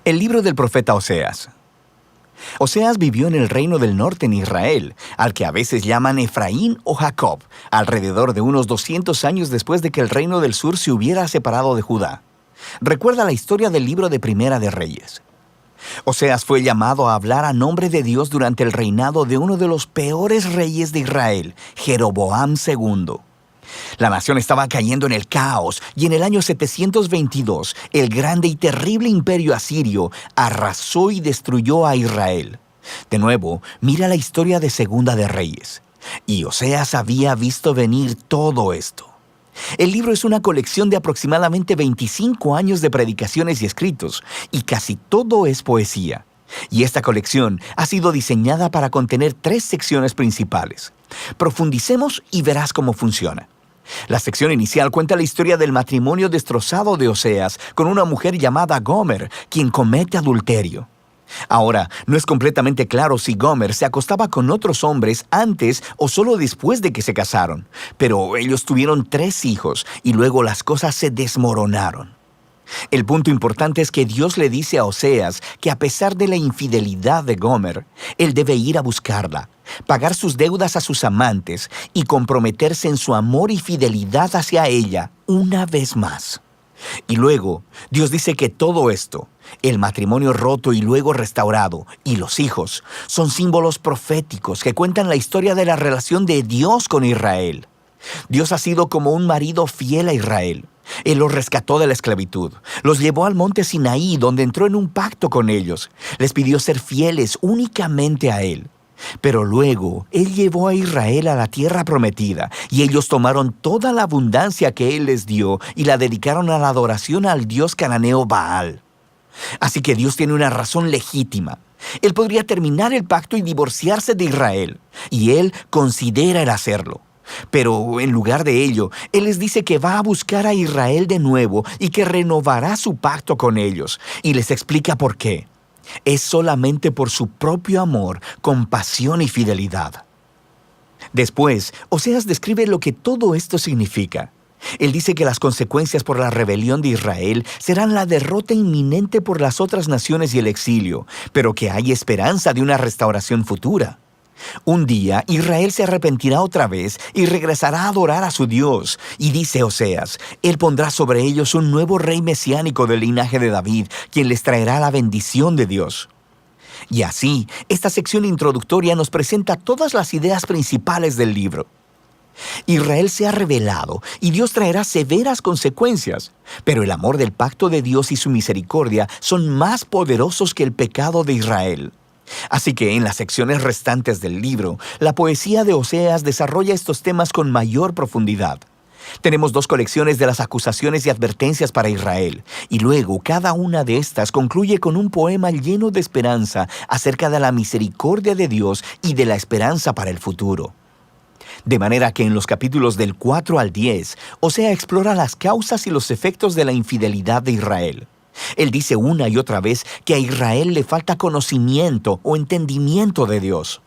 El libro del profeta Oseas. Oseas vivió en el reino del norte en Israel, al que a veces llaman Efraín o Jacob, alrededor de unos 200 años después de que el reino del sur se hubiera separado de Judá. Recuerda la historia del libro de Primera de Reyes. Oseas fue llamado a hablar a nombre de Dios durante el reinado de uno de los peores reyes de Israel, Jeroboam II. La nación estaba cayendo en el caos y en el año 722 el grande y terrible imperio asirio arrasó y destruyó a Israel. De nuevo, mira la historia de Segunda de Reyes. Y Oseas había visto venir todo esto. El libro es una colección de aproximadamente 25 años de predicaciones y escritos, y casi todo es poesía. Y esta colección ha sido diseñada para contener 3 secciones principales. Profundicemos y verás cómo funciona. La sección inicial cuenta la historia del matrimonio destrozado de Oseas con una mujer llamada Gomer, quien comete adulterio. Ahora, no es completamente claro si Gomer se acostaba con otros hombres antes o solo después de que se casaron, pero ellos tuvieron 3 hijos y luego las cosas se desmoronaron. El punto importante es que Dios le dice a Oseas que a pesar de la infidelidad de Gomer, él debe ir a buscarla, pagar sus deudas a sus amantes y comprometerse en su amor y fidelidad hacia ella una vez más. Y luego, Dios dice que todo esto, el matrimonio roto y luego restaurado, y los hijos, son símbolos proféticos que cuentan la historia de la relación de Dios con Israel. Dios ha sido como un marido fiel a Israel. Él los rescató de la esclavitud, los llevó al monte Sinaí, donde entró en un pacto con ellos. Les pidió ser fieles únicamente a Él. Pero luego, Él llevó a Israel a la tierra prometida, y ellos tomaron toda la abundancia que Él les dio y la dedicaron a la adoración al dios cananeo Baal. Así que Dios tiene una razón legítima. Él podría terminar el pacto y divorciarse de Israel, y Él considera el hacerlo. Pero en lugar de ello, Él les dice que va a buscar a Israel de nuevo y que renovará su pacto con ellos, y les explica por qué. Es solamente por su propio amor, compasión y fidelidad. Después, Oseas describe lo que todo esto significa. Él dice que las consecuencias por la rebelión de Israel serán la derrota inminente por las otras naciones y el exilio, pero que hay esperanza de una restauración futura. Un día, Israel se arrepentirá otra vez y regresará a adorar a su Dios. Y dice Oseas, Él pondrá sobre ellos un nuevo rey mesiánico del linaje de David, quien les traerá la bendición de Dios. Y así, esta sección introductoria nos presenta todas las ideas principales del libro. Israel se ha rebelado y Dios traerá severas consecuencias, pero el amor del pacto de Dios y su misericordia son más poderosos que el pecado de Israel. Así que en las secciones restantes del libro, la poesía de Oseas desarrolla estos temas con mayor profundidad. Tenemos 2 colecciones de las acusaciones y advertencias para Israel, y luego cada una de estas concluye con un poema lleno de esperanza acerca de la misericordia de Dios y de la esperanza para el futuro. De manera que en los capítulos del 4 al 10, Oseas explora las causas y los efectos de la infidelidad de Israel. Él dice una y otra vez que a Israel le falta conocimiento o entendimiento de Dios.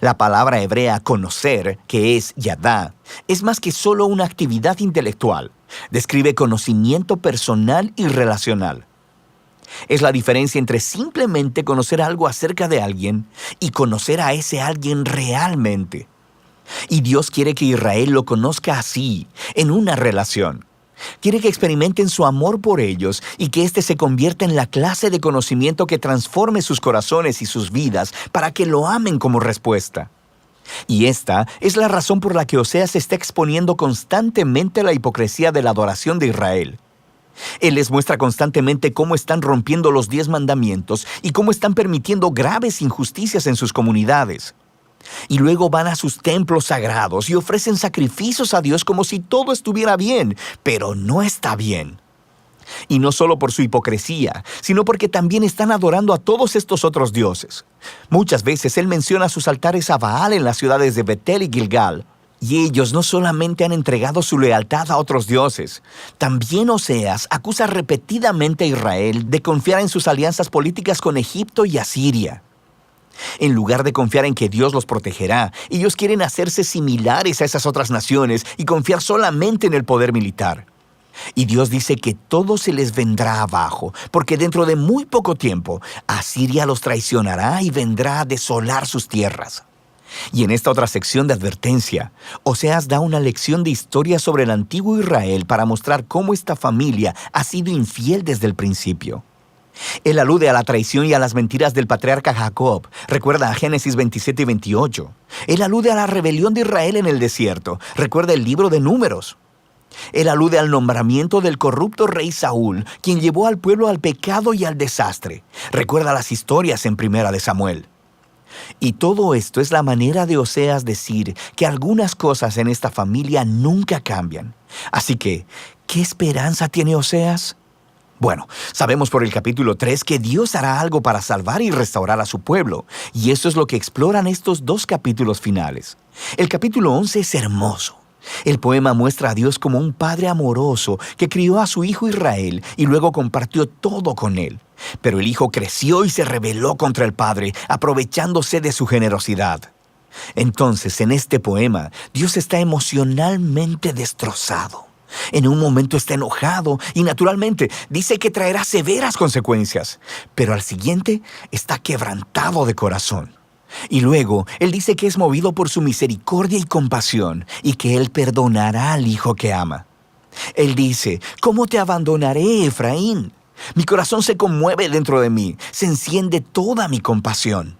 La palabra hebrea conocer, que es yadá, es más que solo una actividad intelectual. Describe conocimiento personal y relacional. Es la diferencia entre simplemente conocer algo acerca de alguien y conocer a ese alguien realmente. Y Dios quiere que Israel lo conozca así, en una relación. Quiere que experimenten su amor por ellos y que éste se convierta en la clase de conocimiento que transforme sus corazones y sus vidas para que lo amen como respuesta. Y esta es la razón por la que Oseas está exponiendo constantemente la hipocresía de la adoración de Israel. Él les muestra constantemente cómo están rompiendo los 10 mandamientos y cómo están permitiendo graves injusticias en sus comunidades. Y luego van a sus templos sagrados y ofrecen sacrificios a Dios como si todo estuviera bien, pero no está bien. Y no solo por su hipocresía, sino porque también están adorando a todos estos otros dioses. Muchas veces Él menciona sus altares a Baal en las ciudades de Betel y Gilgal. Y ellos no solamente han entregado su lealtad a otros dioses, también Oseas acusa repetidamente a Israel de confiar en sus alianzas políticas con Egipto y Asiria. En lugar de confiar en que Dios los protegerá, ellos quieren hacerse similares a esas otras naciones y confiar solamente en el poder militar. Y Dios dice que todo se les vendrá abajo, porque dentro de muy poco tiempo, Asiria los traicionará y vendrá a desolar sus tierras. Y en esta otra sección de advertencia, Oseas da una lección de historia sobre el antiguo Israel para mostrar cómo esta familia ha sido infiel desde el principio. Él alude a la traición y a las mentiras del patriarca Jacob. Recuerda a Génesis 27 y 28. Él alude a la rebelión de Israel en el desierto. Recuerda el libro de Números. Él alude al nombramiento del corrupto rey Saúl, quien llevó al pueblo al pecado y al desastre. Recuerda las historias en Primera de Samuel. Y todo esto es la manera de Oseas decir que algunas cosas en esta familia nunca cambian. Así que, ¿qué esperanza tiene Oseas? Bueno, sabemos por el capítulo 3 que Dios hará algo para salvar y restaurar a su pueblo, y eso es lo que exploran estos dos capítulos finales. El capítulo 11 es hermoso. El poema muestra a Dios como un padre amoroso que crió a su hijo Israel y luego compartió todo con él. Pero el hijo creció y se rebeló contra el padre, aprovechándose de su generosidad. Entonces, en este poema, Dios está emocionalmente destrozado. En un momento está enojado y naturalmente dice que traerá severas consecuencias, pero al siguiente está quebrantado de corazón. Y luego, Él dice que es movido por su misericordia y compasión y que Él perdonará al hijo que ama. Él dice, ¿cómo te abandonaré, Efraín? Mi corazón se conmueve dentro de mí, se enciende toda mi compasión.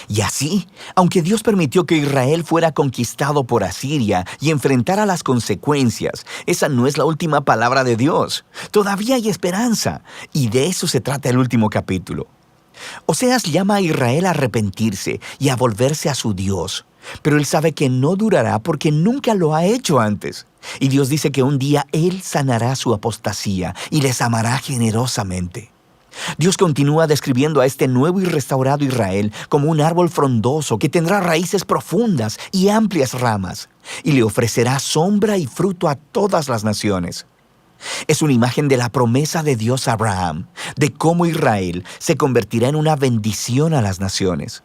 Y así, aunque Dios permitió que Israel fuera conquistado por Asiria y enfrentara las consecuencias, esa no es la última palabra de Dios. Todavía hay esperanza, y de eso se trata el último capítulo. Oseas llama a Israel a arrepentirse y a volverse a su Dios, pero él sabe que no durará porque nunca lo ha hecho antes. Y Dios dice que un día Él sanará su apostasía y les amará generosamente. Dios continúa describiendo a este nuevo y restaurado Israel como un árbol frondoso que tendrá raíces profundas y amplias ramas, y le ofrecerá sombra y fruto a todas las naciones. Es una imagen de la promesa de Dios a Abraham, de cómo Israel se convertirá en una bendición a las naciones.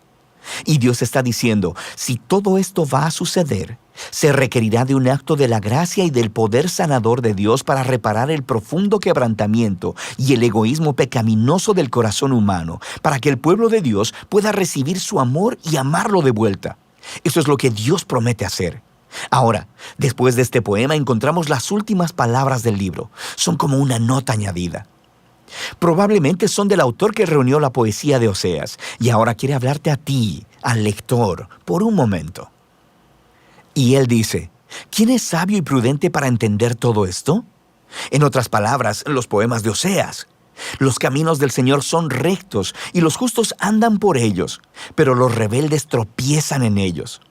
Y Dios está diciendo, si todo esto va a suceder, se requerirá de un acto de la gracia y del poder sanador de Dios para reparar el profundo quebrantamiento y el egoísmo pecaminoso del corazón humano, para que el pueblo de Dios pueda recibir su amor y amarlo de vuelta. Eso es lo que Dios promete hacer. Ahora, después de este poema encontramos las últimas palabras del libro. Son como una nota añadida. Probablemente son del autor que reunió la poesía de Oseas y ahora quiere hablarte a ti, al lector, por un momento. Y él dice, ¿quién es sabio y prudente para entender todo esto? En otras palabras, los poemas de Oseas. Los caminos del Señor son rectos y los justos andan por ellos, pero los rebeldes tropiezan en ellos.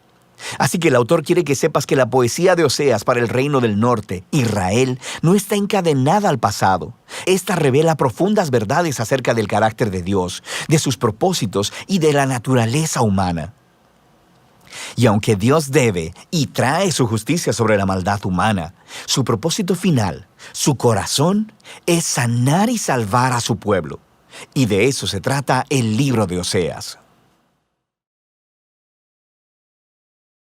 Así que el autor quiere que sepas que la poesía de Oseas para el reino del norte, Israel, no está encadenada al pasado. Esta revela profundas verdades acerca del carácter de Dios, de sus propósitos y de la naturaleza humana. Y aunque Dios debe y trae su justicia sobre la maldad humana, su propósito final, su corazón, es sanar y salvar a su pueblo. Y de eso se trata el libro de Oseas.